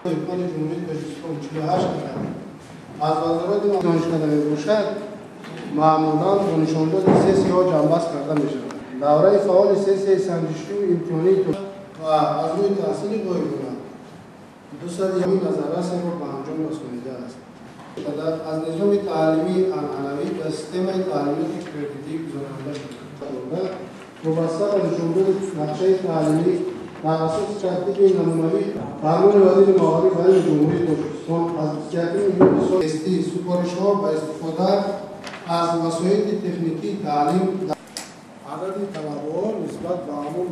امکان جمهوری تاجیکستان 48 نفر از وزارت دانشکده میباشد معمولا دانش‌آموزان سه ها جنبست کرده میشود. دوره فعال سه سنجشی و امتحانی و از روی تحصیل قایم‌مانده 201 نظریه را به انجام رسانیده است. از نظام تعلیمی عنعنوی به سیستم تعلیمی کردیتی گذرانده شده. وابسته به جمهور نقشه تعلیمی بر اساس ترتیب نمونه‌ای فرمان وزیر معالی برای جمهوری تاجیکستان از 31 میلیون سال استی سفارش‌ها با استفاده از وسایل تکنیکی تعلیم عدد طلبه‌ها نسبت به همون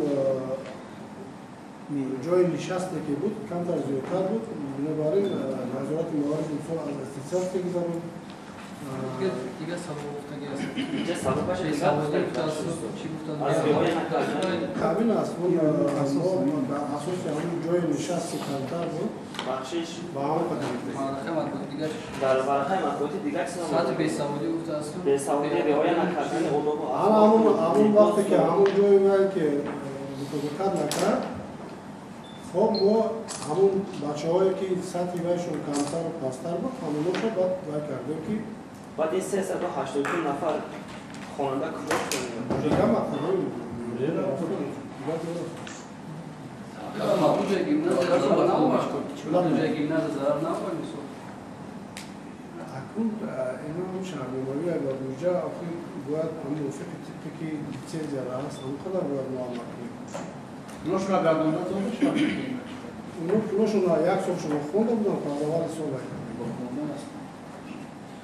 جای نشستی که بود کمتر زیادتر بود. بنابراین وزارت معارف امسال از استثمار گذران دیگه سابقه است. چه سابقه چی گفتن؟ کابین است. اون اساس همون جای نشست کمتر بود. بخشش با هم قدم دیگه در ورقه مطبوعاتی دیگه ساعت بیسوادی گفته است. بیسوادی رعایت نکردن علوم همون وقتی که همون جای من که مطابقت نکرد خب ما همون بچه‌هایی که سطحی بهشون کمتر و پستر بود همونو رو باید کردیم که بعد این 382 نفر خواننده کار کنیم دیگه مطلبی بود اونجا گیمناز اونجا گیمناز ضرر نمی‌کنه. اکنون اینا هم شهرنمایی اگر اونجا آخری باید همون موفق تیپی که چه زیاده هست همونقدر باید معامله کنیم. نوشون را گردانده تو بشنم نوشون یک سال شما خونده بودم که از اول سال